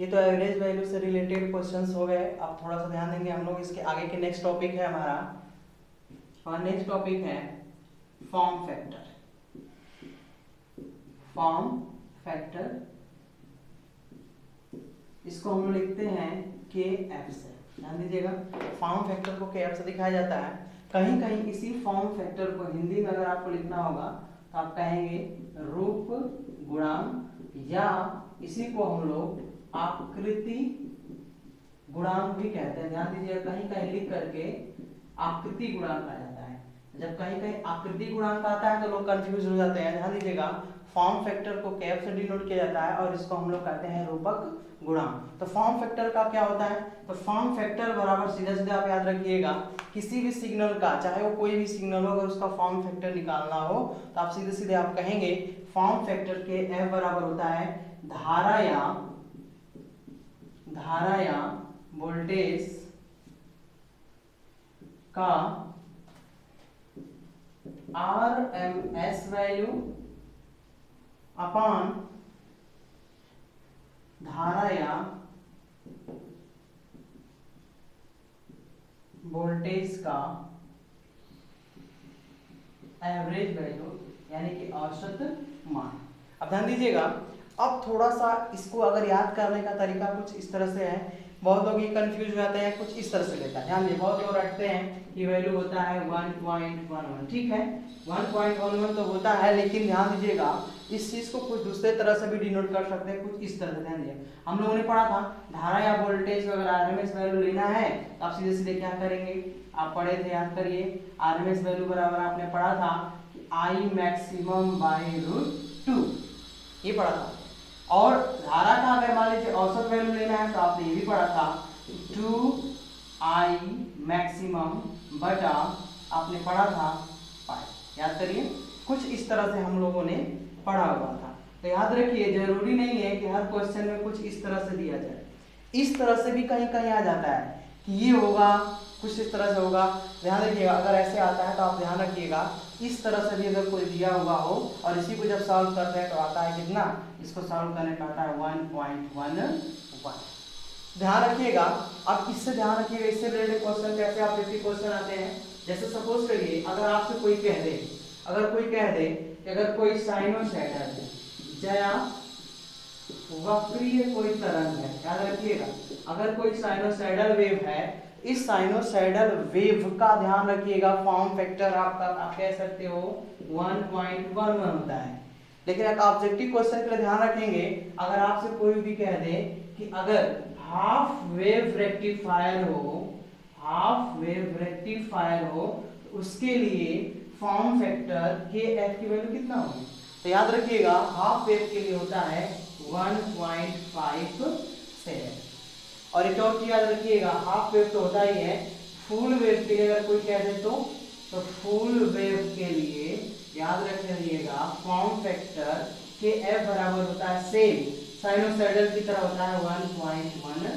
ये तो average value से रिलेटेड क्वेश्चंस हो गए। अब थोड़ा सा ध्यान देंगे हम लोग इसके आगे के नेक्स्ट टॉपिक है हमारा, और नेक्स्ट टॉपिक है फॉर्म फैक्टर। फॉर्म फैक्टर इसको हम लोग लिखते हैं के एफ से। ध्यान दीजिएगा, फॉर्म फैक्टर को के एफ से दिखाया जाता है। कहीं कहीं इसी फॉर्म फैक्टर को हिंदी में अगर आपको लिखना होगा तो आप कहेंगे रूप गुणांक, या इसी को हम लोग आकृति गुणांक भी कहते हैं। ध्यान दीजिएगा, कहीं कहीं लिख करके आकृति गुणांक आ जाता है। जब कहीं कहीं आकृति गुणांक आता है तो लोग कंफ्यूज हो जाते हैं। ध्यान दीजिएगा, फॉर्म फैक्टर को कैप से डिनोट किया जाता है और इसको हम लोग कहते हैं रूपक गुणांक। तो फॉर्म फैक्टर का क्या होता है, तो फॉर्म फैक्टर बराबर सीधा सीधा आप याद रखिएगा, किसी भी सिग्नल का, चाहे वो कोई भी सिग्नल हो, अगर उसका फॉर्म फैक्टर निकालना हो तो आप सीधे सीधे आप कहेंगे फॉर्म फैक्टर के एफ बराबर होता है धारा या वोल्टेज का आरएमएस वैल्यू अपॉन धारा या वोल्टेज का एवरेज वैल्यू, यानी कि औसत मान। अब ध्यान दीजिएगा, अब थोड़ा सा इसको अगर याद करने का तरीका कुछ इस तरह से है। बहुत लोग ये कंफ्यूज हो जाते हैं, कुछ इस तरह से लेता है। ध्यान दीजिए, बहुत लोग रखते हैं कि वैल्यू होता है 1.11। ठीक है, 1.11 तो होता है, लेकिन ध्यान दीजिएगा इस चीज को कुछ दूसरे तरह से भी डिनोट कर सकते हैं, कुछ इस तरह से। ध्यान दीजिए, हम लोगों ने पढ़ा था धारा या वोल्टेज अगर आरएमएस वैल्यू लेना है तो आप सीधे सीधे क्या करेंगे, आप पढ़े थे, याद करिए, आरएमएस वैल्यू बराबर आपने पढ़ा था कि आई मैक्सिमम बाय √2, ये पढ़ा था। और धारा का अगर मान लीजिए औसत वैल्यू लेना है तो आपने ये भी पढ़ा था 2I मैक्सिमम बटा आपने पढ़ा था पाई। याद करिए, कुछ इस तरह से हम लोगों ने पढ़ा हुआ था। तो याद रखिए, जरूरी नहीं है कि हर क्वेश्चन में कुछ इस तरह से दिया जाए, इस तरह से भी कहीं कहीं आ जाता है कि ये होगा, कुछ इस तरह से होगा। ध्यान रखिएगा, अगर ऐसे आता है तो आप ध्यान रखिएगा, इस तरह से भी अगर कोई दिया हुआ हो और इसी को जब सॉल्व करते हैं तो आता है कितना, इसको सॉल्व करने का आता है 1.11। ध्यान रखिएगा, अब इससे ध्यान रखिएगा, इससे रिलेटेड क्वेश्चन कैसे आप रिपीट क्वेश्चन आते हैं। जैसे सपोज करिए, अगर आपसे कोई कह दे, कि अगर कोई साइनोसॉइडल या वक्रीय कोई तरंग है, याद रखिएगा, अगर कोई साइनोसॉइडल वेव है, इस साइनोसॉइडल वेव का ध्यान रखिएगा फॉर्म फैक्टर आपका आप कह सकते हो 1.11 होता है। लेकिन एक ऑब्जेक्टिव क्वेश्चन के लिए ध्यान रखेंगे, अगर आपसे कोई भी कह दे कि अगर हाफ वेव रेक्टिफायर हो तो उसके लिए फॉर्म फैक्टर के एफ की वैल्यू कितना होगी, तो याद रखिएगा हाफ वेव के लिए होता है 1.57। और एक और चीज याद रखिएगा, हाफ वेव तो होता ही है, फुल वेव के लिए अगर कोई कह दे तो फुल वेव के लिए याद रखिएगा फॉर्म फैक्टर के एफ बराबर होता है सेम साइनोसॉइडल की तरह होता है 1.11।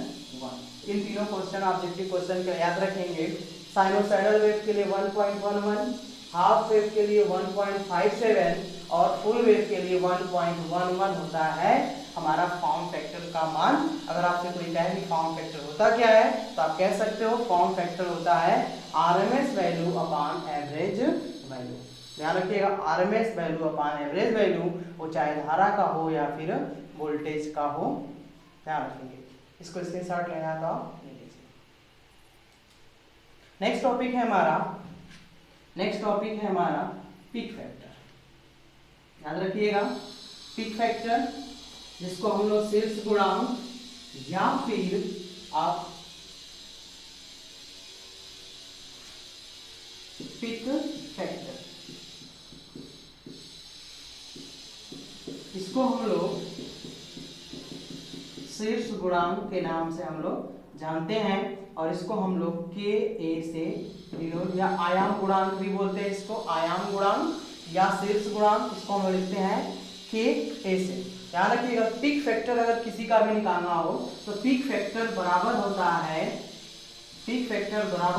इन तीनों क्वेश्चन ऑब्जेक्टिव क्वेश्चन के याद रखेंगे, साइनोसॉइडल वेव के लिए 1.11, हाफ वेव के लिए 1.57 और फुल वेव के लिए 1.11 होता है हमारा फॉर्म फैक्टर का मान। अगर आपसे कोई कहे कि फॉर्म फैक्टर होता क्या है तो आप कह सकते हो फॉर्म फैक्टर होता है RMS value upon average value. ध्यान रखिएगा, RMS value upon average value, वो चाहे धारा का हो या फिर वोल्टेज का हो। ध्यान रखेंगे, इसको स्क्रीनशॉट लेना तो आप ले लीजिए। नेक्स्ट टॉपिक है हमारा पीक फैक्टर। याद रखिएगा, पीक फैक्टर जिसको हम लोग शीर्ष गुणांक या फिर आप पीक फैक्टर, इसको हम लोग शीर्ष गुणांक के नाम से हम लोग जानते हैं, और इसको हम लोग के ए से डिनोट, या आयाम गुणांक भी बोलते हैं इसको, आयाम गुणांक या शीर्ष गुणांक, इसको हम लिखते हैं के ए से। ध्यान रखिएगा, पीक फैक्टर अगर किसी का भी निकालना हो तो पीक फैक्टर बराबर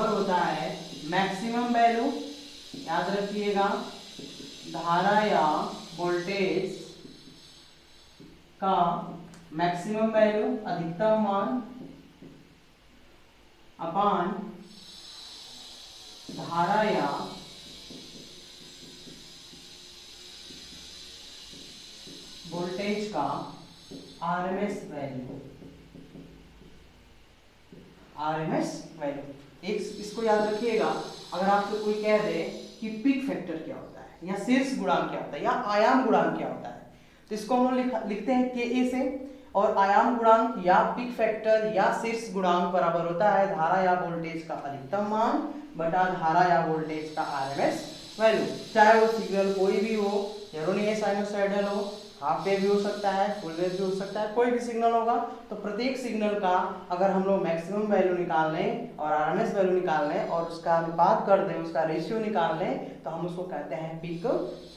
होता है मैक्सिमम वैल्यू, याद रखिएगा, धारा या वोल्टेज का मैक्सिमम वैल्यू अधिकतम मान अपान धारा या वोल्टेज का आरएमएस वैल्यू। इसको याद रखिएगा, अगर आपसे कोई कह दे कि पीक फैक्टर क्या होता है या शीर्ष गुणांक क्या होता है या आयाम गुणांक क्या होता है, तो इसको हम लोग लिखते हैं के से, और आयाम गुणांक या पीक फैक्टर या शीर्ष गुणांक बराबर होता है धारा या वोल्टेज का अधिकतम मान बटा धारा या वोल्टेज का आरएमएस वैल्यू। चाहे वो सिग्नल कोई भी हो, जरूरी नहीं है साइनोसॉइडल हो, हाफ वेव भी हो सकता है, फुल वेव भी हो सकता है, कोई भी सिग्नल होगा। तो प्रत्येक सिग्नल का अगर हम लोग मैक्सिमम वैल्यू निकाल लें और आरएमएस वैल्यू निकाल लें और उसका अनुपात कर दें, उसका रेशियो निकाल लें, तो हम उसको कहते हैं पीक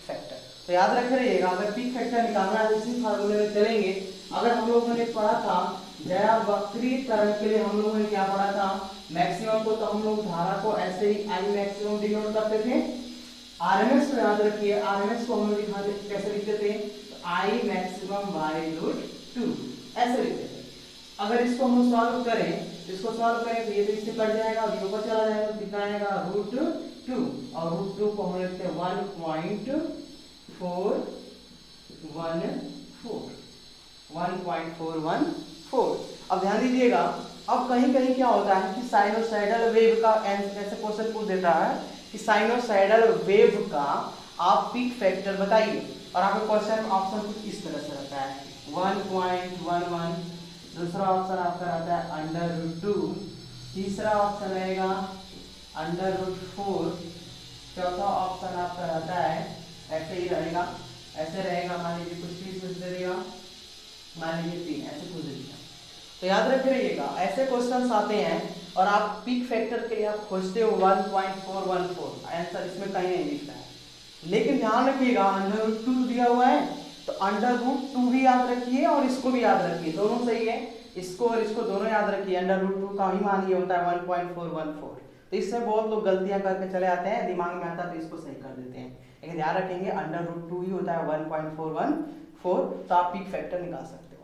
फैक्टर। तो याद रख रहिएगा, अगर पीक फैक्टर निकालना है इसी फार्मूले में चलेंगे। अगर हम लोगों ने पढ़ा था जयावक्री तरंग के लिए, हम लोगों ने क्या पढ़ा था, मैक्सिमम को तो हम लोग धारा को ऐसे ही आई मैक्सिमम डिनोट करते थे। आरएमएस को याद रखिए, आरएमएस को हम लोग कैसे लिखते थे, आई मैक्सिमम बाय रूट 2 ऐसे लिखते थे। अगर इसको हम सॉल्व करें, इसको सॉल्व करें तो ये तो इससे कट जाएगा और ये ऊपर चला जाएगा, तो कितना आएगा रूट 2, और रूट 2 को हम लिखते हैं 1.414। अब ध्यान दीजिएगा, अब कहीं कहीं क्या होता है कि साइनोसाइडल वेव का ऐसे क्वेश्चन पूछ देता है कि साइनोसाइडल वेव का आप पीक फैक्टर बताइए, और आपका क्वेश्चन ऑप्शन कुछ इस तरह से रहता है 1.11, दूसरा ऑप्शन आपका रहता है √2, तीसरा ऑप्शन रहेगा √4, चौथा ऑप्शन आपका रहता है ऐसे ही रहेगा, ऐसे रहेगा, मान लीजिए कुछ भी पूछ देगा, मान लीजिए 3 ऐसे पूछ देगा। तो याद रख रहिएगा, ऐसे क्वेश्चंस आते हैं और आप पीक फैक्टर के लिए आप खोजते हो 1.414, आंसर इसमें कहीं नहीं लिखता है। लेकिन ध्यान रखिएगा √2 दिया हुआ है, तो √2 भी याद रखिए और इसको भी याद रखिए, दोनों सही है, इसको और इसको दोनों याद रखिए। √2 का ही मान ये होता है 1.414। तो इसमें बहुत लोग गलतियां करके चले आते हैं, दिमाग में आता है तो इसको सही कर देते हैं, लेकिन ध्यान रखेंगे √2 ही होता है 1.414, तो आप पीक फैक्टर निकाल सकते हो।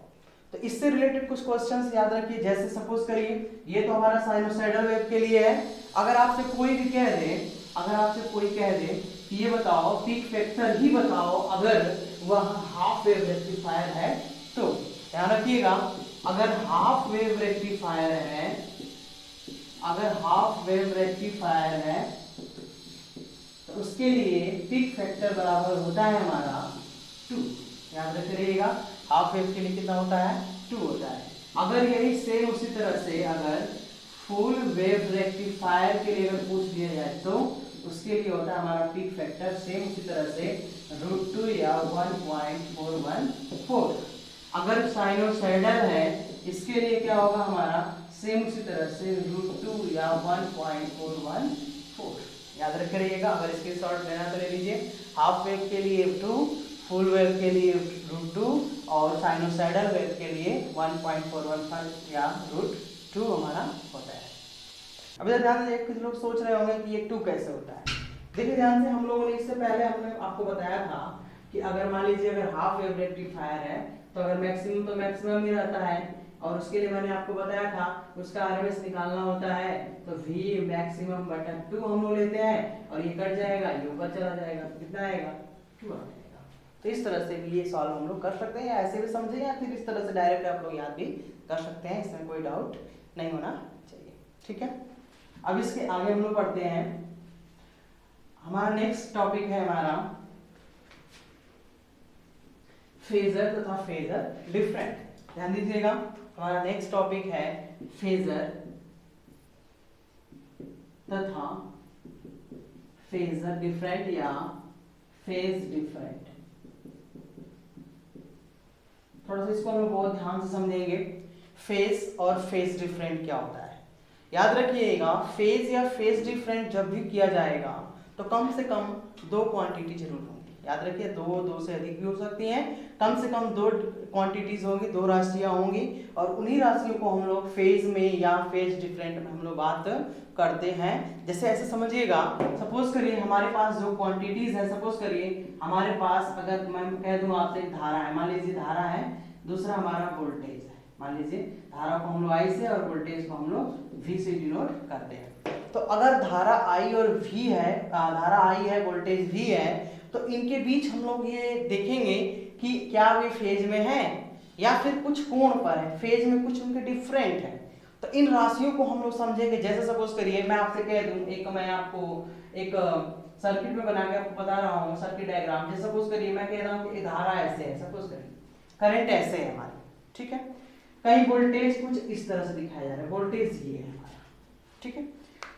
तो इससे रिलेटेड कुछ क्वेश्चंस याद रखिए, जैसे सपोज करिए ये तो हमारा साइनोसाइडल वेव के लिए है। अगर आपसे कोई कह दे कि ये बताओ पीक फैक्टर ही बताओ अगर वह हाफ वेव रेक्टिफायर है, तो ध्यान रखिएगा, अगर हाफ वेव रेक्टिफायर है तो उसके लिए पीक फैक्टर बराबर होता है हमारा 2। याद रखिएगा, हाफ वेव के लिए कितना होता है, 2 होता है। अगर यही सेम उसी तरह से अगर फुल वेव रेक्टिफायर के लिए अगर पूछ लिया जाए तो उसके लिए होता है हमारा पीक फैक्टर सेम उसी तरह से √2 या 1.414। अगर साइनोसाइडल है इसके लिए क्या होगा हमारा सेम उसी तरह से √2 या 1.414। याद रख रहिएगा, अगर इसके शॉर्ट लेना तो ले लीजिए, हाफ वेव के लिए 2, फुल वेव के लिए √2 और साइनोसाइडल वेव के लिए 1.415 या √2 हमारा होता है। अब इधर ध्यान दीजिए, कुछ लोग सोच रहे होंगे कि ये 2 कैसे होता है। देखिए ध्यान से, हम लोगों ने इससे पहले हमने आपको बताया था कि अगर मान लीजिए अगर हाफ वेव रेक्टिफायर है तो अगर मैक्सिमम तो मैक्सिमम ही रहता है, और उसके लिए मैंने आपको बताया था उसका आरएमएस निकालना होता है, तो V मैक्सिमम बटा 2 हम लोग लेते हैं और ये कट जाएगा, ये ऊपर चला जाएगा, कितना आएगा 2 आ जाएगा। तो इस तरह से भी ये सॉल्व हम लोग कर सकते हैं, या ऐसे भी समझे या फिर इस तरह से डायरेक्ट आप लोग याद भी कर सकते हैं, इसमें कोई डाउट नहीं होना चाहिए। ठीक है, अब इसके आगे हम लोग पढ़ते हैं, हमारा नेक्स्ट टॉपिक है हमारा फेजर तथा फेजर डिफरेंट। ध्यान दीजिएगा, हमारा नेक्स्ट टॉपिक है फेजर तथा फेजर डिफरेंट या फेज डिफरेंट। थोड़ा सा इसको हम लोग बहुत ध्यान से समझेंगे, फेज और फेज डिफरेंट क्या होता है। याद रखिएगा, फेज या फेज डिफरेंट जब भी किया जाएगा तो कम से कम 2 क्वांटिटी जरूर होंगी। याद रखिए, 2 से अधिक भी हो सकती हैं, कम से कम 2 क्वांटिटीज होंगी, 2 राशियां होंगी, और उन्हीं राशियों को हम लोग फेज में या फेज डिफरेंट में हम लोग बात करते हैं। जैसे ऐसे समझिएगा, सपोज करिए हमारे पास जो क्वांटिटीज है, सपोज करिए हमारे पास अगर मैं कह दूं आपसे एक धारा है, मान लीजिए धारा है दूसरा हमारा वोल्टेज है। मान लीजिए धारा को हम लोग I से और वोल्टेज को हम लोग V से डिनोट करते हैं। तो अगर धारा I और V है, धारा I है, वोल्टेज V है, तो इनके बीच हम लोग ये देखेंगे कि क्या वे फेज में है या फिर कुछ कोण पर है, फेज में कुछ उनके डिफरेंट है। तो इन राशियों को हम लोग समझेंगे। जैसे सपोज करिए मैं आपसे कह दूं, एक मैं आपको एक सर्किट में बना के आपको बता रहा हूँ सर्किट डायग्राम। जैसे सपोज करिए मैं कह रहा हूँ कि धारा ऐसे है, सपोज करिए करंट ऐसे है हमारी, ठीक है। कहीं वोल्टेज कुछ इस तरह से दिखाया जा रहा है, वोल्टेज ये है हमारा, ठीक है।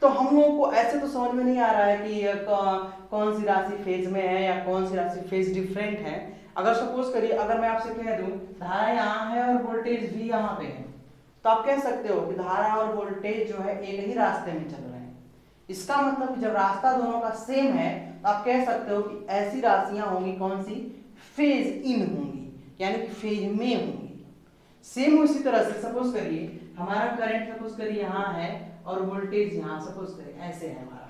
तो हम लोगों को ऐसे तो समझ में नहीं आ रहा है कि कौन सी राशि फेज में है या कौन सी राशि फेज डिफरेंट है। अगर सपोज करिए अगर मैं आपसे कह दूं धारा यहाँ है और वोल्टेज भी यहाँ पे है, तो आप कह सकते हो कि धारा और वोल्टेज जो है एक ही रास्ते में चल रहे हैं। इसका मतलब जब रास्ता दोनों का सेम है तो आप कह सकते हो कि ऐसी राशियां होंगी कौन सी, फेज इन होंगी, यानी कि फेज में होंगी। सेम उसी तरह से सपोज करिए हमारा करंट सपोज करिए यहाँ है और वोल्टेज यहाँ सपोज करिए ऐसे है हमारा,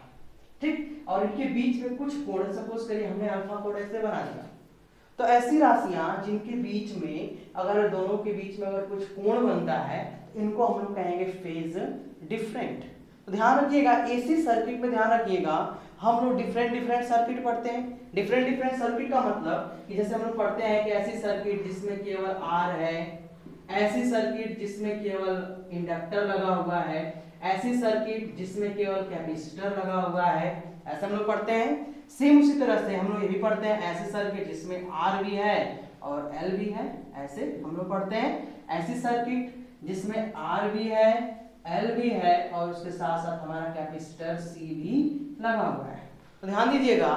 ठीक। और इनके बीच में कुछ कोण सपोज करिए हमने अल्फा कोण ऐसे बना दिया। तो ऐसी राशियां जिनके बीच में अगर दोनों के बीच में अगर कुछ कोण बनता है तो इनको हम लोग कहेंगे फेज डिफरेंट। तो ध्यान रखिएगा एसी सर्किट में, ध्यान रखिएगा हम लोग डिफरेंट सर्किट पढ़ते हैं। डिफरेंट सर्किट का मतलब कि जैसे हम लोग पढ़ते हैं कि ऐसी सर्किट जिसमें केवल R है, ऐसी सर्किट जिसमें केवल इंडक्टर लगा हुआ है, ऐसी सर्किट जिसमें केवल कैपेसिटर लगा हुआ है, ऐसा हम लोग पढ़ते हैं। सेम उसी तरह से हम लोग ये भी पढ़ते हैं ऐसी सर्किट जिसमें R भी है और L भी है, ऐसे हम लोग पढ़ते हैं। ऐसी सर्किट जिसमें R भी है, L भी है और उसके साथ साथ हमारा कैपेसिटर C भी लगा हुआ है। तो ध्यान दीजिएगा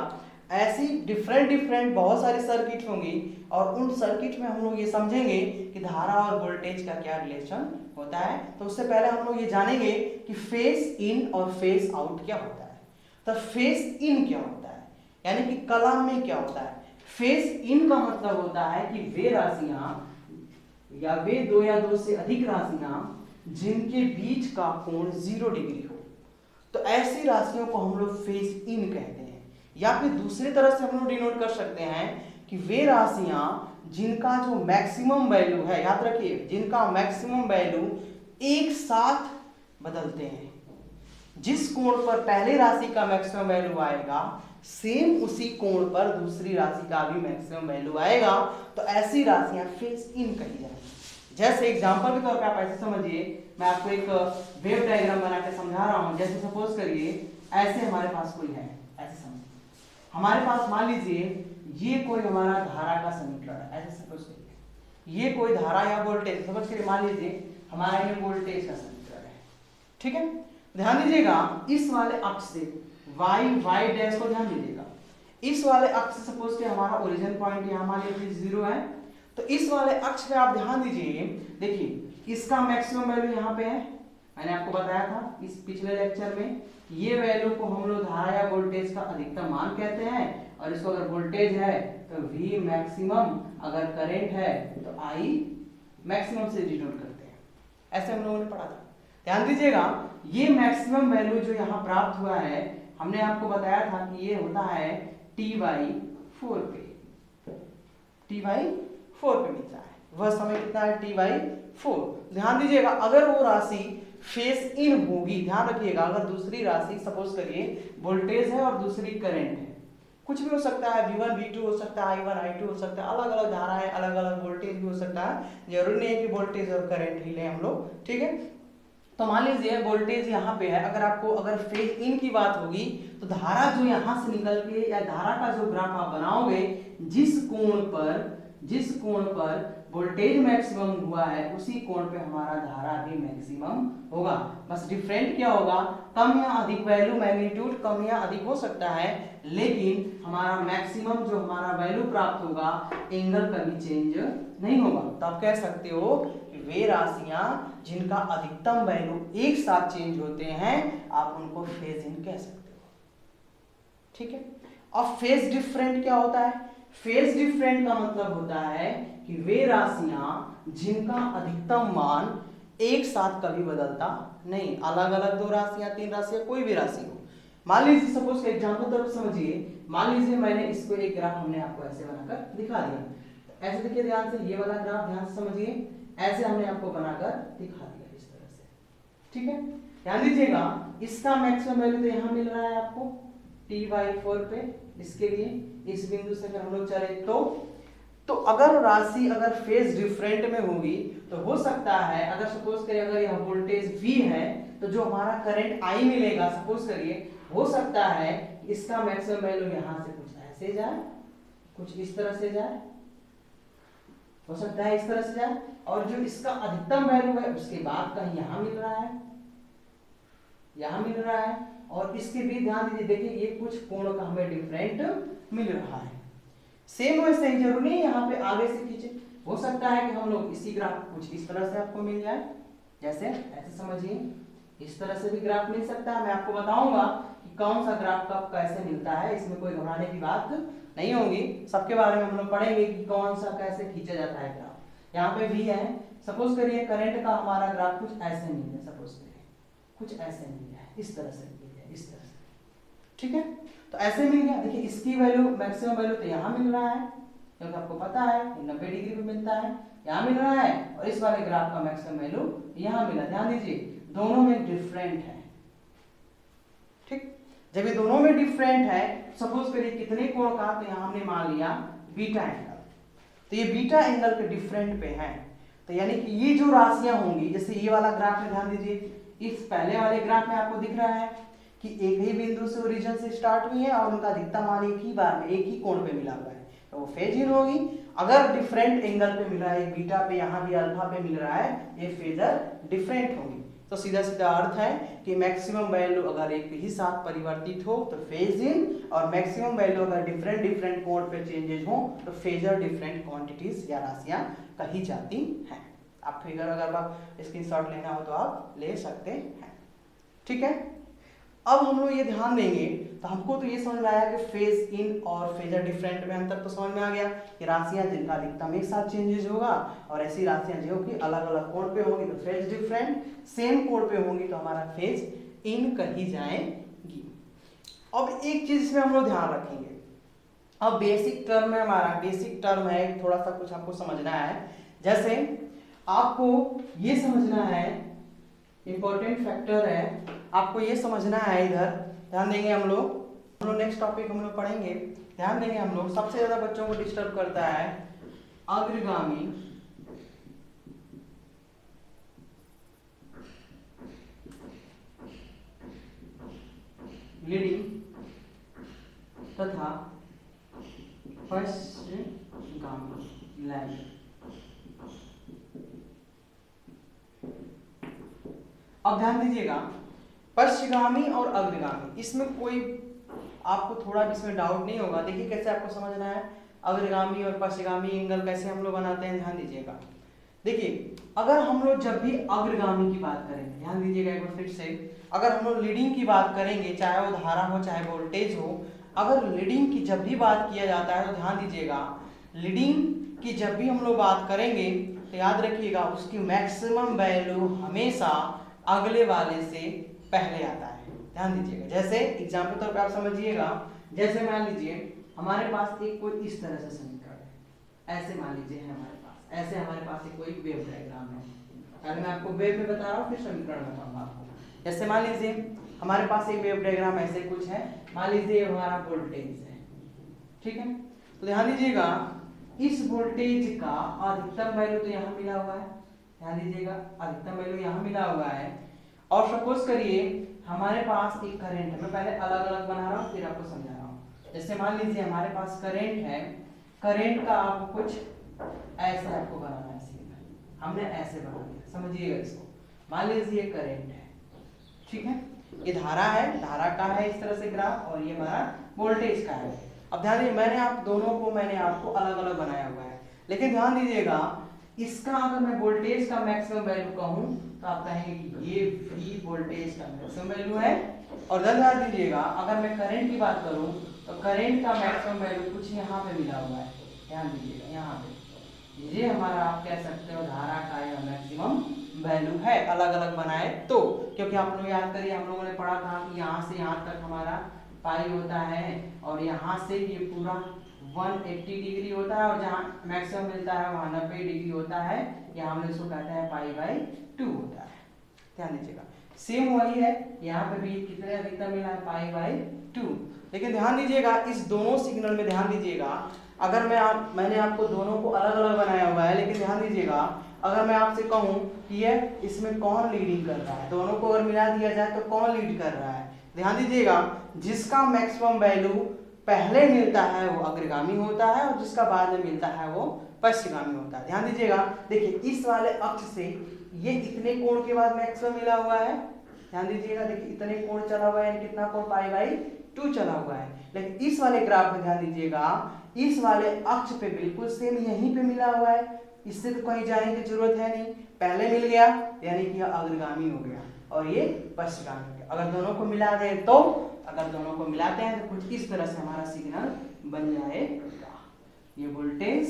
ऐसी डिफरेंट बहुत सारी सर्किट होंगी और उन सर्किट में हम लोग ये समझेंगे कि धारा और वोल्टेज का क्या रिलेशन होता है। तो उससे पहले हम लोग ये जानेंगे कि फेज इन और फेज आउट क्या होता है। तो फेज इन क्या होता है, यानी कि कलम में क्या होता है। फेज इन का मतलब होता है कि वे राशियां या वे दो या दो से अधिक राशियां जिनके बीच का कोण 0 डिग्री हो, तो ऐसी राशियों को हम लोग फेज इन कहते हैं। या फिर दूसरी तरह से हम लोग डिनोट कर सकते हैं कि वे राशियां जिनका जो मैक्सिमम वैल्यू है, याद रखिए जिनका मैक्सिमम वैल्यू एक साथ बदलते हैं। जिस कोण पर पहले राशि का मैक्सिमम वैल्यू आएगा सेम उसी कोण पर दूसरी राशि का भी मैक्सिमम वैल्यू आएगा, तो ऐसी राशियां फेज इन कही जाएंगी। जैसे एग्जांपल के तौर पे आप ऐसे समझिए, मैं आपको एक वेव डायग्राम बना के समझा रहा हूं। जैसे सपोज करिए ऐसे हमारे पास कोई है, ऐसे समझिए हमारे पास मान लीजिए ये कोई हमारा धारा का समीकरण है, ऐसे सपोज करिए ये कोई धारा या वोल्टेज, सपोज करिए मान लीजिए हमारा ये वोल्टेज का समीकरण है, ठीक है। ध्यान दीजिएगा इस वाले अक्ष से y डैश को ध्यान दीजिएगा, इस वाले अक्ष से सपोज कि हमारा ओरिजिन पॉइंट यहाँ मान लीजिए 0 है, तो इस वाले अक्ष पे आप ध्यान दीजिए, देखिए इसका मैक्सिमम वैल्यू यहाँ पे है, मैंने आपको बताया था इस पिछले लेक्चर में। ये वैल्यू को हम लोग धारा या वोल्टेज का अधिकतम मान कहते हैं, और इसको अगर वोल्टेज है तो V मैक्सिमम, अगर करंट है तो I मैक्सिमम से डिनोट करते हैं। ऐसे हम लोगों ने पढ़ा था। ध्यान दीजिएगा ये मैक्सिमम वैल्यू जो यहाँ प्राप्त हुआ है, हमने आपको बताया था कि ये होता है T/4 पे, T/4 पे मिलता है। वह समय कितना है T/4। ध्यान दीजिएगा अगर वो राशि फेज इन होगी, ध्यान रखिएगा अगर दूसरी राशि सपोज करिए वोल्टेज है और दूसरी करंट है, कुछ भी हो सकता है, V1 V2 हो सकता है, I1 I2 हो सकता है, अलग अलग धारा है, अलग अलग वोल्टेज भी हो सकता है, जरूरी नहीं है कि वोल्टेज और करंट ही लें हम लोग, ठीक है। तो मान लीजिए वोल्टेज यहाँ पे है, अगर फेज इन की बात होगी तो धारा जो यहाँ से निकल के या धारा का जो ग्राफ आप बनाओगे जिस कोण पर वोल्टेज मैक्सिमम हुआ है उसी कोण पे हमारा धारा भी मैक्सिमम होगा। बस डिफरेंट क्या होगा, कम या अधिक वैल्यू, मैग्नीट्यूड कम या अधिक हो सकता है, लेकिन हमारा मैक्सिमम जो हमारा वैल्यू प्राप्त होगा एंगल कभी चेंज नहीं होगा। तो आप कह सकते हो कि वे राशियां जिनका अधिकतम वैल्यू एक साथ चेंज होते हैं आप उनको फेज इन कह सकते हो, ठीक है। और फेज डिफरेंट क्या होता है, फेज डिफरेंट का मतलब होता है कि वे राशियां जिनका अधिकतम मान एक साथ कभी बदलता नहीं, अलग अलग दो राशियां, तीन राशियां, कोई भी राशि हो। मान लीजिए सपोज एग्जांपल तरफ समझिए, मान लीजिए मैंने इसको एक ग्राफ हमने आपको ऐसे बनाकर दिखा दिया, ऐसे देखिए ध्यान से, ये वाला ग्राफ ध्यान से समझिए, ऐसे हमने आपको बनाकर दिखा दिया इस तरह से, ठीक है। ध्यान दीजिएगा, इसका मैक्सिमम वैल्यू तो यहाँ मिल रहा है आपको t/4 पे, इसके लिए इस बिंदु से अगर हम लोग चले तो अगर राशि अगर फेज डिफरेंट में होगी तो हो सकता है, अगर सपोज करिए अगर यह वोल्टेज V है तो जो हमारा करंट I मिलेगा, सपोज करिए हो सकता है इसका मैक्सिमम वैल्यू यहाँ से कुछ ऐसे जाए, कुछ इस तरह से जाए, हो सकता है इस तरह से जाए, और जो इसका अधिकतम वैल्यू है उसके बाद कहीं यहाँ मिल रहा है, यहाँ मिल रहा है, और इसके भी ध्यान दीजिए, देखिए ये कुछ कोण का हमें डिफरेंट मिल रहा है। सेम वैसे ही जरूरी नहीं यहाँ पे आगे से खींचे, हो सकता है कि हम लोग इसी ग्राफ कुछ इस तरह से आपको मिल जाए, जैसे ऐसे समझिए, इस तरह से भी ग्राफ मिल सकता है। मैं आपको बताऊंगा कि कौन सा ग्राफ कब कैसे मिलता है, इसमें कोई घबराने की बात नहीं होगी, सबके बारे में हम लोग पढ़ेंगे कि कौन सा कैसे खींचा जाता है ग्राफ। यहाँ पे भी है, सपोज करिए करंट का हमारा ग्राफ कुछ ऐसे मिल जाए, सपोज करिए कुछ ऐसे मिल जाए, इस तरह से मिल जाए, इस तरह से, ठीक है। तो ऐसे मिल गया, देखिए इसकी वैल्यू मैक्सिमम वैल्यू तो यहाँ मिल रहा है, क्योंकि आपको पता है 90 डिग्री पे मिलता है, यहाँ मिल रहा है, और इस वाले ग्राफ का मैक्सिमम वैल्यू यहाँ मिला। ध्यान दीजिए दोनों में डिफरेंट है, ठीक। जब ये दोनों में डिफरेंट है, सपोज करिए कितने कोण का, तो यहाँ हमने मान लिया बीटा एंगल, तो ये बीटा एंगल के डिफरेंट पे है, तो यानी कि ये जो राशियां होंगी, जैसे ये वाला ग्राफ में ध्यान दीजिए, इस पहले वाले ग्राफ में आपको दिख रहा है कि एक ही बिंदु से ओरिजिन से स्टार्ट हुई है और उनका अधिकतम मान एक ही बार में एक ही कोण पे मिला हुआ है, तो वो फेज इन होगी। अगर डिफरेंट एंगल पे मिला है, बीटा पे यहाँ भी अल्फा पे मिल रहा है, ये फेजर डिफरेंट होगी। तो सीधा सीधा अर्थ है कि मैक्सिमम वैल्यू अगर एक ही साथ परिवर्तित हो तो फेज इन, और मैक्सिमम वैल्यू अगर डिफरेंट डिफरेंट कोण पे चेंजेस हो तो फेजर डिफरेंट क्वांटिटीज या राशियां कही जाती हैं। आप फिगर अगर आप स्क्रीनशॉट लेना हो तो आप ले सकते हैं, ठीक है। अब हम लोग ये ध्यान देंगे, तो हमको तो ये समझ में आया कि फेज इन और फेजर डिफरेंट में अंतर तो समझ में आ गया कि राशियां जिनका अधिकतम एक साथ चेंजेस होगा, और ऐसी राशियां जो कि अलग अलग कोण पे होंगी तो फेज डिफरेंट, सेम कोण पे होंगी तो हमारा फेज इन कही जाएंगी। अब एक चीज इसमें हम लोग ध्यान रखेंगे, अब बेसिक टर्म में हमारा बेसिक टर्म है, थोड़ा सा कुछ आपको समझना है। जैसे आपको ये समझना है, इंपॉर्टेंट फैक्टर है, आपको ये समझना है, इधर ध्यान देंगे हम लोग नेक्स्ट टॉपिक हम लोग पढ़ेंगे, ध्यान देंगे हम लोग। सबसे ज्यादा बच्चों को डिस्टर्ब करता है अग्रगामी लीडिंग तथा पश्चिमगामी लैगिंग। अब ध्यान दीजिएगा, पश्चिमगामी और अग्रगामी, इसमें कोई आपको थोड़ा भी इसमें डाउट नहीं होगा। देखिए कैसे आपको समझना है, अग्रगामी और पश्चिमगामी एंगल कैसे हम लोग बनाते हैं, ध्यान दीजिएगा। देखिए अगर हम लोग जब भी अग्रगामी की बात करेंगे, ध्यान दीजिएगा एक बार फिर से, अगर हम लोग लीडिंग की बात करेंगे, चाहे वो धारा हो चाहे वोल्टेज हो, अगर लीडिंग की जब भी बात किया जाता है तो ध्यान दीजिएगा, लीडिंग की जब भी हम लोग बात करेंगे तो याद रखिएगा उसकी मैक्सिमम वैल्यू हमेशा अगले वाले से पहले आता है। ध्यान दीजिएगा, जैसे एग्जाम्पल तौर पे आप समझिएगा, जैसे मान लीजिए हमारे पास एक कोई इस तरह से समीकरण है, ऐसे मान लीजिए है हमारे पास, ऐसे हमारे पास एक कोई वेव डायग्राम है। पहले मैं आपको वेव में बता रहा हूँ, फिर समीकरण बताऊंगा आपको। जैसे मान लीजिए हमारे पास एक वेव डायग्राम ऐसे कुछ है, मान लीजिए हमारा वोल्टेज है, ठीक है। तो ध्यान दीजिएगा इस वोल्टेज का अधिकतम वैल्यू तो यहाँ मिला हुआ है, ध्यान दीजिएगा अधिकतम वैल्यू यहाँ मिला हुआ है, और सपोज करिए हमारे पास एक करंट है, मैं पहले अलग अलग बना रहा हूँ फिर आपको समझा रहा हूँ। जैसे मान लीजिए हमारे पास करंट है, करंट का आपको कुछ ऐसे आपको बनाना है, सीधा हमने ऐसे बना दिया, समझिएगा इसको। मान लीजिए करंट है, ठीक है, ये धारा है, धारा का है इस तरह से ग्राफ, और ये हमारा वोल्टेज का है। अब ध्यान दीजिए मैंने आपको अलग अलग बनाया हुआ है, लेकिन ध्यान दीजिएगा इसका अगर मैं वोल्टेज का मैक्सिमम वैल्यू कहूं तो आप कहेंगे कि ये V वोल्टेज का मैक्सिमम वैल्यू है, और ध्यान दीजिएगा अगर मैं करंट की बात करूं तो करंट का मैक्सिमम वैल्यू कुछ यहाँ पे मिला हुआ है, ध्यान दीजिएगा यहाँ पे ये हमारा आप कह सकते हो धारा का यह मैक्सिमम वैल्यू है, अलग अलग बनाए तो। क्योंकि आप लोग याद करिए, हम लोगों ने पढ़ा था कि यहाँ से यहाँ तक हमारा पाई होता है, और यहाँ से ये पूरा 180 डिग्री होता है, और जहाँ मैक्सिमम मिलता है वहाँ 90 डिग्री होता है, यहाँ हम इसको कहते हैं π/2 होता है। ध्यान दीजिएगा, सेम वही है, यहाँ पे भी कितने अधिकतम मिला है π/2। लेकिन ध्यान दीजिएगा इस दोनों सिग्नल में, ध्यान दीजिएगा अगर मैंने आपको दोनों को अलग अलग बनाया हुआ है, लेकिन ध्यान दीजिएगा अगर मैं आपसे कहूँ कि ये इसमें कौन लीडिंग कर रहा है, दोनों को अगर मिला दिया जाए तो कौन लीड कर रहा है, ध्यान दीजिएगा जिसका मैक्सिमम वैल्यू पहले मिलता है वो अग्रगामी होता है, और जिसका बाद में मिलता है वो पश्चिमगामी होता है। ध्यान दीजिएगा, देखिए इस वाले अक्ष से ये इतने कोण के बाद मैक्सिमम मिला हुआ है, ध्यान दीजिएगा, देखिए इतने कोण चला हुआ है, कितना कोण π/2 चला हुआ है। लेकिन इस वाले ग्राफ में ध्यान दीजिएगा इस वाले अक्ष पे बिल्कुल सेम यहीं पे मिला हुआ है, इससे तो कहीं जाने की जरूरत है नहीं, पहले मिल गया यानी कि यह अग्रगामी हो गया और ये पश्चिमगामी हो गया। अगर दोनों को मिला दे तो, अगर दोनों को मिलाते हैं तो कुछ इस तरह से हमारा सिग्नल बन जाएगा। ये वोल्टेज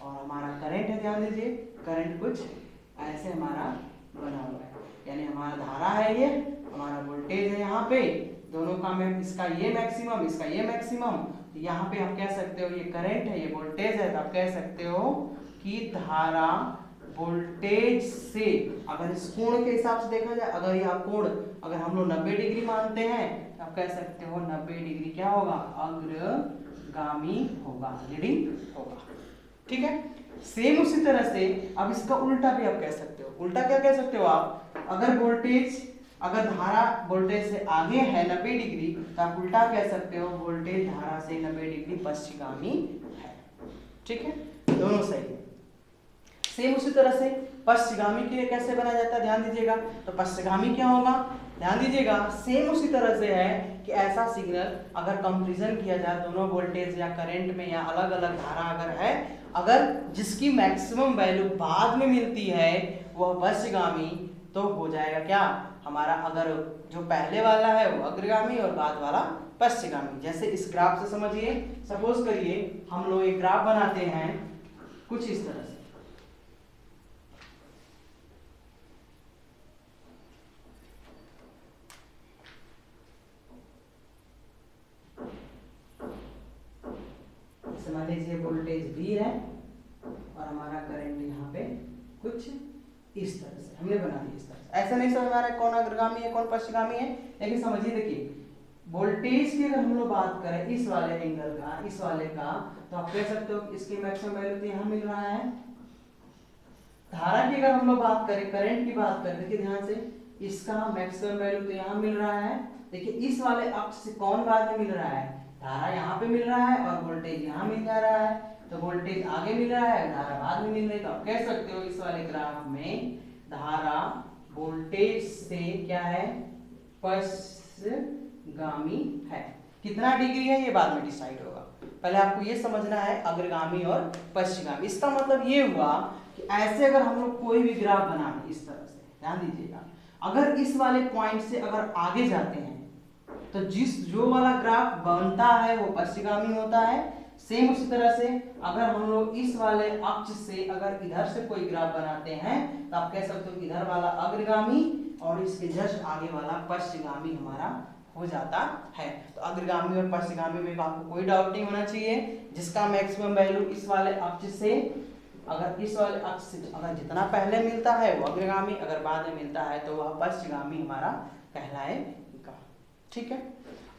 और हमारा करंट है, ध्यान दीजिए करंट कुछ ऐसे हमारा बना हुआ है, यानी हमारा धारा है, ये हमारा वोल्टेज है, यहाँ पे दोनों का में इसका ये मैक्सिमम, इसका ये मैक्सिमम, तो यहाँ पे आप कह सकते हो ये करंट है, ये वोल्टेज है, तो आप कह सकते हो कि धारा वोल्टेज से, अगर इस कोण के हिसाब से देखा जाए, अगर यह कोण अगर हम लोग 90 डिग्री मानते हैं तो आप कह सकते हो 90 डिग्री क्या होगा, अग्रगामी होगा, लीडिंग होगा। ठीक है, सेम उसी तरह से अब इसका उल्टा भी आप कह सकते हो। उल्टा क्या कह सकते हो आप, अगर वोल्टेज, अगर धारा वोल्टेज से आगे है 90 डिग्री, तो आप उल्टा कह सकते हो वोल्टेज धारा से 90 डिग्री पश्चिमगामी है। ठीक है, दोनों सही है। सेम उसी तरह से पश्चिमगामी के लिए कैसे बनाया जाता है, ध्यान दीजिएगा, तो पश्चिमगामी क्या होगा, ध्यान दीजिएगा सेम उसी तरह से है कि ऐसा सिग्नल अगर कंपैरिजन किया जाए दोनों वोल्टेज या करंट में, या अलग अलग धारा अगर है, अगर जिसकी मैक्सिमम वैल्यू बाद में मिलती है वह पश्चिमगामी, तो हो जाएगा क्या हमारा, अगर जो पहले वाला है वो अग्रगामी और बाद वाला पश्चिमगामी। जैसे इस ग्राफ से समझिए, सपोज करिए हम लोग एक ग्राफ बनाते हैं कुछ इस तरह से, मान लीजिए वोल्टेज V है और हमारा करंट यहाँ पे कुछ इस तरह से हमने बना दिया। इस तरह से ऐसा नहीं समझ में आ रहा है कौन अग्रगामी है कौन पश्चिमगामी है, लेकिन समझिए, देखिए वोल्टेज की अगर हम लोग बात करें इस वाले एंगल का, इस वाले का, तो आप कह सकते हो इसकी मैक्सिमम वैल्यू तो यहाँ मिल रहा है। धारा की अगर हम लोग बात करें, करंट की बात करें, देखिए ध्यान से, इसका मैक्सिमम वैल्यू तो यहाँ मिल रहा है। देखिए इस वाले अक्ष से कौन बाद में मिल रहा है, धारा यहाँ पे मिल रहा है और वोल्टेज यहाँ मिल जा रहा है, तो वोल्टेज आगे मिल रहा है, धारा बाद में मिल रही है। तो आप कह सकते हो इस वाले ग्राफ में धारा वोल्टेज से क्या है, पश्चिमगामी है। कितना डिग्री है ये बाद में डिसाइड होगा, पहले आपको ये समझना है अग्रगामी और पश्चिमगामी। इसका मतलब ये हुआ कि ऐसे अगर हम लोग कोई भी ग्राफ बनाए इस तरह से, ध्यान दीजिएगा, अगर इस वाले पॉइंट से अगर आगे जाते हैं तो जो वाला ग्राफ बनता है वो पश्चिमगामी होता है। सेम उसी तरह से अगर हम लोग इस वाले अक्ष से अगर इधर से कोई ग्राफ बनाते हैं तो आप कह सकते हो इधर वाला अग्रगामी और इसके जस्ट आगे वाला पश्चिमगामी हमारा हो जाता है। तो अग्रगामी और पश्चिमगामी में आपको कोई डाउट नहीं होना चाहिए। जिसका मैक्सिमम वैल्यू इस वाले अक्ष से, अगर इस वाले अक्ष से अगर जितना पहले मिलता है वो अग्रगामी, अगर बाद में मिलता है तो वह पश्चिमगामी हमारा कहलाएगा। ठीक है,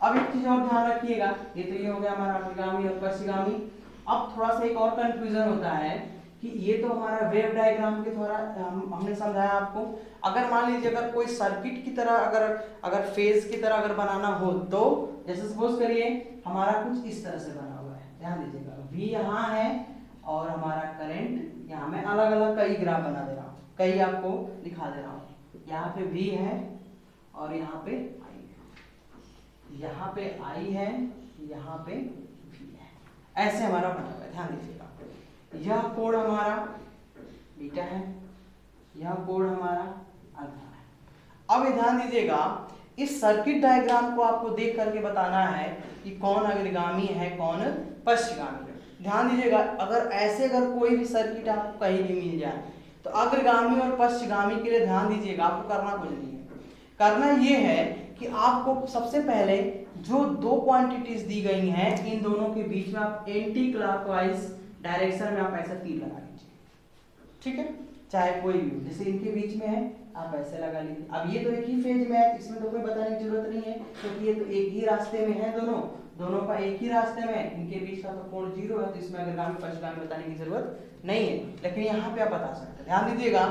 अब एक चीज और ध्यान रखिएगा, ये तो ये हो गया हमारा अग्रगामी और पश्चिमगामी। अब थोड़ा सा एक और कंफ्यूजन होता है कि ये तो हमारा वेव डायग्राम के थोड़ा हमने समझाया आपको। अगर मान लीजिए अगर कोई सर्किट की तरह अगर फेज की तरह अगर बनाना हो, तो जैसे सपोज करिए हमारा कुछ इस तरह से बना हुआ है, ध्यान दीजिएगा, V यहाँ है और हमारा करंट यहाँ, मैं अलग अलग कई ग्राफ बना दे रहा हूँ, कई आपको दिखा दे रहा हूँ। यहाँ पे V है और यहाँ पे यहाँ पे I है, यहाँ पे V है, ऐसे हमारा बना हुआ है। ध्यान दीजिएगा, यह कोण हमारा बीटा है, यह कोण हमारा अल्फा है। अब ध्यान दीजिएगा, इस सर्किट डायग्राम को आपको देख करके बताना है कि कौन अग्रगामी है कौन पश्चिमगामी है। ध्यान दीजिएगा, अगर कोई भी सर्किट आपको कहीं भी मिल जाए तो अग्रगामी और पश्चिमगामी के लिए ध्यान दीजिएगा आपको करना कुछ नहीं है, करना ये है कि आपको सबसे पहले जो दो क्वांटिटीज दी गई हैं इन दोनों के बीच में आप एंटी क्लॉकवाइज डायरेक्शन में आप ऐसा तीर लगा लीजिए, ठीक है, चाहे कोई भी हो, जैसे इनके बीच में है आप ऐसे लगा लीजिए। अब ये तो एक ही फेज में है, इसमें तो कोई बताने की जरूरत नहीं है क्योंकि ये तो एक ही रास्ते में है, दोनों का एक ही रास्ते में, इनके बीच का तो कोण 0 है, तो इसमें अग्रगामी पश्चगामी बताने की जरूरत नहीं है। लेकिन यहाँ पे आप बता सकते हैं, ध्यान दीजिएगा,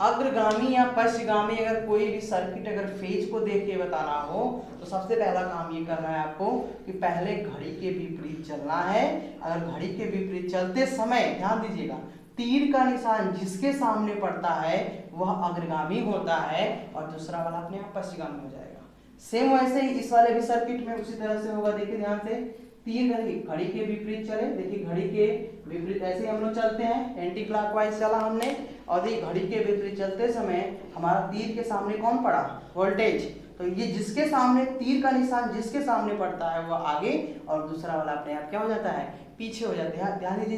अग्रगामी या पश्चगामी अगर कोई भी सर्किट अगर फेज को देख के बताना हो तो सबसे पहला काम ये करना है आपको कि पहले घड़ी के विपरीत चलना है। अगर घड़ी के विपरीत चलते समय ध्यान दीजिएगा, तीर का निशान जिसके सामने पड़ता है वह अग्रगामी होता है और दूसरा वाला अपने आप पश्चगामी हो जाएगा। सेम वैसे ही इस वाले भी सर्किट में उसी तरह से होगा। देखिए ध्यान से, तीर घड़ी के विपरीत चले, देखिए घड़ी के विपरीत ऐसे हम लोग चलते हैं, एंटी क्लॉकवाइज चला हमने, और देखिए घड़ी के विपरीत चलते समय हमारा तीर के सामने कौन पड़ा, वोल्टेज, तो ये जिसके सामने तीर का निशान जिसके सामने पड़ता है वह आगे और दूसरा वाला अपने आप क्या हो जाता है, पीछे हो जाते हैं। ध्यान दीजिए,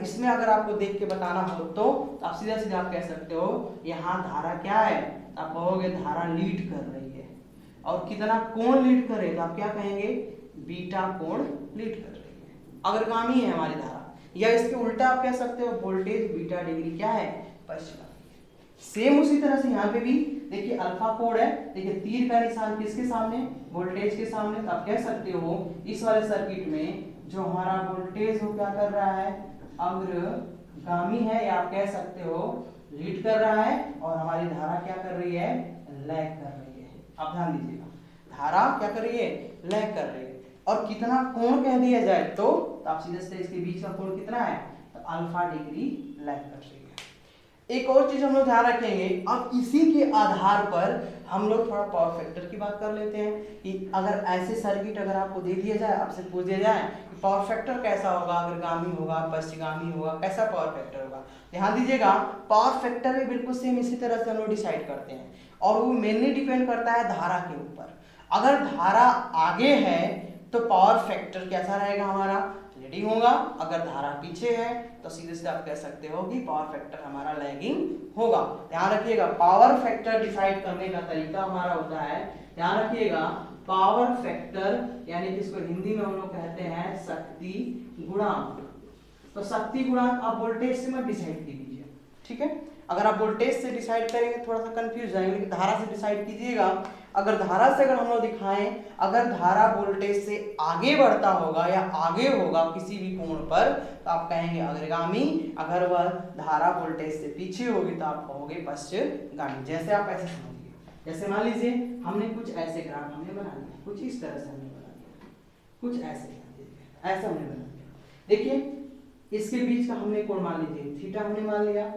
इसमें अगर आपको देख के बताना हो तो आप सीधा सीधा आप कह सकते हो यहाँ धारा क्या है, आप कहोगे धारा लीड कर रही है, और कितना कोण लीड कर रही है तो आप क्या कहेंगे, बीटा कोण लीड कर रही है, अग्रगामी है हमारी धारा, या इसके उल्टा आप कह सकते हो वोल्टेज बीटा डिग्री क्या है, पश्चगामी। सेम उसी तरह से यहाँ पे भी देखिए अल्फा कोण है, देखिए तीर का निशान किसके सामने, वोल्टेज के सामने, तो आप कह सकते हो इस वाले सर्किट में जो हमारा वोल्टेज वो क्या कर रहा है, अग्रगामी है, या आप कह सकते हो लीड कर रहा है, और हमारी धारा क्या कर रही है, लैग कर रही है। अब ध्यान दीजिएगा, धारा क्या कर रही है, लैग कर रही है, और कितना कोण कह दिया जाए तो आप सीधे सीधे इसके बीच का कोण कितना है, तो अल्फा डिग्री लैग कर रही है। एक और चीज हम लोग ध्यान रखेंगे, अब इसी के आधार पर हम लोग थोड़ा पावर फैक्टर की बात कर लेते हैं कि अगर ऐसे सर्किट अगर आपको दे दिया जाए, आपसे पूछ दिया जाए कि पावर फैक्टर कैसा होगा, अग्रगामी होगा, पश्चगामी होगा, कैसा पावर फैक्टर होगा, ध्यान दीजिएगा, पावर फैक्टर भी बिल्कुल सेम इसी तरह से हम लोग डिसाइड करते हैं, और वो मेनली डिपेंड करता है धारा के ऊपर। अगर धारा आगे है तो पावर फैक्टर कैसा रहेगा, हमारा लीडिंग होगा, अगर धारा पीछे है तो सीधे सीधे आप कह सकते हो कि पावर फैक्टर हमारा लैगिंग होगा। ध्यान रखिएगा, पावर फैक्टर डिसाइड करने का तरीका हमारा होता है, ध्यान रखिएगा, पावर फैक्टर यानी कि इसको हिंदी में हम लोग कहते हैं शक्ति गुणांक। तो शक्ति गुणांक आप वोल्टेज से मत डिसाइड कीजिए, ठीक है, अगर आप वोल्टेज से डिसाइड करेंगे थोड़ा सा कंफ्यूज जाएंगे, लेकिन धारा से डिसाइड कीजिएगा। अगर धारा से अगर हम लोग दिखाएं, अगर धारा वोल्टेज से आगे बढ़ता होगा या आगे होगा किसी भी कोण पर तो आप कहेंगे अग्रगामी, अगर वह धारा वोल्टेज से पीछे होगी तो आप कहोगे पश्चगामी। जैसे आप ऐसे समझिए, जैसे मान लीजिए हमने कुछ ऐसे ग्राफ हमने बना लिया, कुछ इस तरह से हमने बना लिया, कुछ ऐसे ऐसा हमने बना लिया, देखिए इसके बीच का हमने कोण मान लीजिए थीटा हमने मान लिया।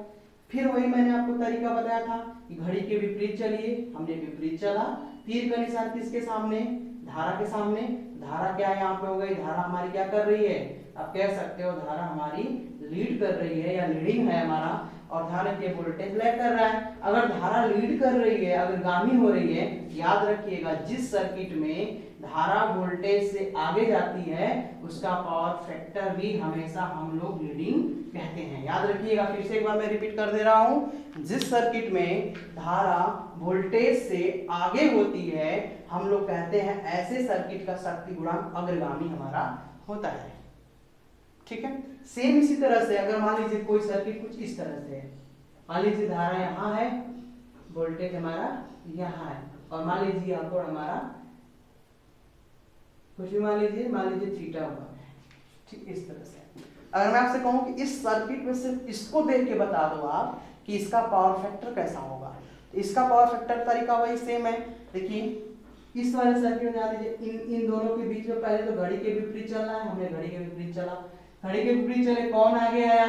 फिर वही मैंने आपको तरीका बताया था कि घड़ी के विपरीत चलिए, हमने विपरीत चला, तीर का निशान किसके सामने, धारा के सामने, धारा क्या है यहाँ पे हो गई, धारा हमारी क्या कर रही है, आप कह सकते हो धारा हमारी लीड कर रही है या लीडिंग है हमारा, और ध्यान रखिए वोल्टेज लैग कर रहा है। अगर धारा लीड कर रही है, अग्रगामी हो रही है, याद रखिएगा जिस सर्किट में धारा वोल्टेज से आगे जाती है उसका पावर फैक्टर भी हमेशा हम लोग लीडिंग कहते हैं। याद रखिएगा, फिर से एक बार मैं रिपीट कर दे रहा हूं, जिस सर्किट में धारा वोल्टेज से आगे होती है हम लोग कहते हैं ऐसे सर्किट का शक्ति गुणांक अग्रगामी हमारा होता है, ठीक है। सेम इसी तरह से अगर मान लीजिए कोई सर्किट कुछ इस तरह से है, मान लीजिए धारा यहाँ है, वोल्टेज हमारा यहाँ है, और मान लीजिए यहाँ पर हमारा कुछ भी मान लीजिए थीटा हुआ है, ठीक, इस तरह से। अगर मैं आपसे कहूं कि इस सर्किट में सिर्फ इसको देख के बता दो आप कि इसका पावर फैक्टर कैसा होगा, तो इसका पावर फैक्टर तरीका वही सेम है। देखिए इस वाले सर्किट में ध्यान दीजिए, इन दोनों के बीच में पहले तो घड़ी के विपरीत चलना है, हमने घड़ी के विपरीत चला, घड़ी के विपरीत चले, कौन आगे आया,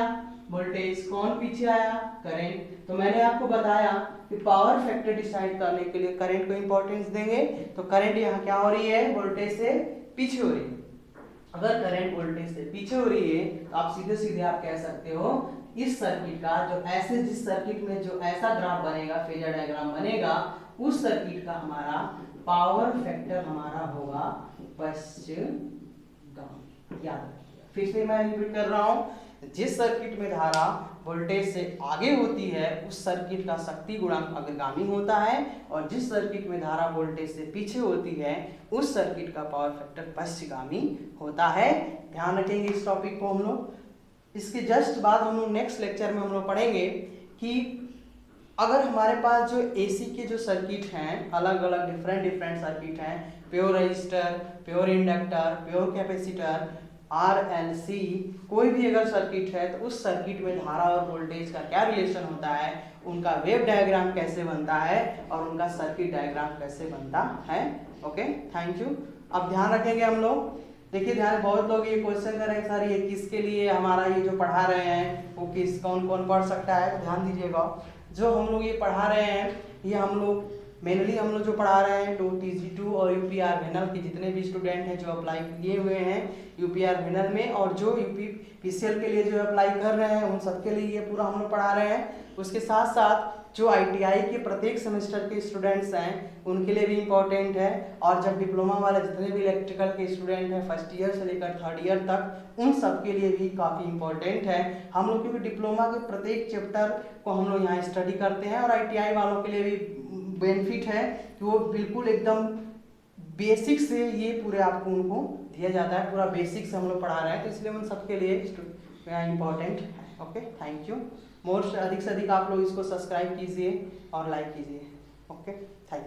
वोल्टेज, कौन पीछे आया, करंट। तो मैंने आपको बताया कि पावर फैक्टर डिसाइड करने के लिए करंट को इंपॉर्टेंस देंगे, तो करंट यहाँ क्या हो रही है, वोल्टेज से पीछे हो रही है। अगर करंट वोल्टेज से पीछे हो रही है तो आप सीधे सीधे आप कह सकते हो इस सर्किट का जो ऐसे, जिस सर्किट में जो ऐसा ग्राफ बनेगा, फेजर डायग्राम बनेगा, उस सर्किट का हमारा पावर फैक्टर हमारा होगा पश्चगामी। याद रखिएगा, फिर से मैं रिपीट कर रहा हूं, जिस सर्किट में धारा वोल्टेज से आगे होती है उस सर्किट का शक्ति गुणांक अग्रगामी होता है, और जिस सर्किट में धारा वोल्टेज से पीछे होती है उस सर्किट का पावर फैक्टर पश्चगामी होता है। ध्यान रखेंगे इस टॉपिक को हम लोग। इसके जस्ट बाद हम लोग नेक्स्ट लेक्चर में हम लोग पढ़ेंगे कि अगर हमारे पास जो एसी के जो सर्किट हैं, अलग अलग डिफरेंट सर्किट हैं, pure resistor, pure inductor, pure capacitor, RLC, कोई भी अगर सर्किट है तो उस सर्किट में धारा और वोल्टेज का क्या रिलेशन होता है, उनका वेव डायग्राम कैसे बनता है और उनका सर्किट डायग्राम कैसे बनता है। Okay, thank you. अब ध्यान रखेंगे हम लोग। देखिए ध्यान, बहुत लोग ये क्वेश्चन कर रहे हैं सर ये किसके लिए हमारा ये जो पढ़ा रहे हैं वो कौन कौन पढ़ सकता है। ध्यान दीजिएगा, जो हम लोग ये पढ़ा रहे हैं ये हम लोग मेनली हम लोग जो पढ़ा रहे हैं TG2 और UPR फाइनल के जितने भी स्टूडेंट हैं जो अप्लाई किए हुए हैं UPR फाइनल में, और जो UPPCL के लिए जो अप्लाई कर रहे हैं उन सबके लिए ये पूरा हम लोग पढ़ा रहे हैं। उसके साथ साथ जो ITI के प्रत्येक सेमेस्टर के स्टूडेंट्स हैं उनके लिए भी इम्पोर्टेंट है, और जब डिप्लोमा वाले जितने भी इलेक्ट्रिकल के स्टूडेंट हैं फर्स्ट ईयर से लेकर थर्ड ईयर तक उन सब के लिए भी काफ़ी इम्पोर्टेंट है। हम लोग क्योंकि डिप्लोमा के प्रत्येक चैप्टर को हम लोग यहाँ स्टडी करते हैं, और ITI वालों के लिए भी बेनिफिट है कि वो बिल्कुल एकदम बेसिक से ये पूरे आपको उनको दिया जाता है, पूरा बेसिक से हम लोग पढ़ा रहे हैं, तो इसलिए उन सबके लिए इम्पोर्टेंट है। Okay, thank you. मोस्ट अधिक से अधिक आप लोग इसको सब्सक्राइब कीजिए और लाइक कीजिए। Okay, thank you.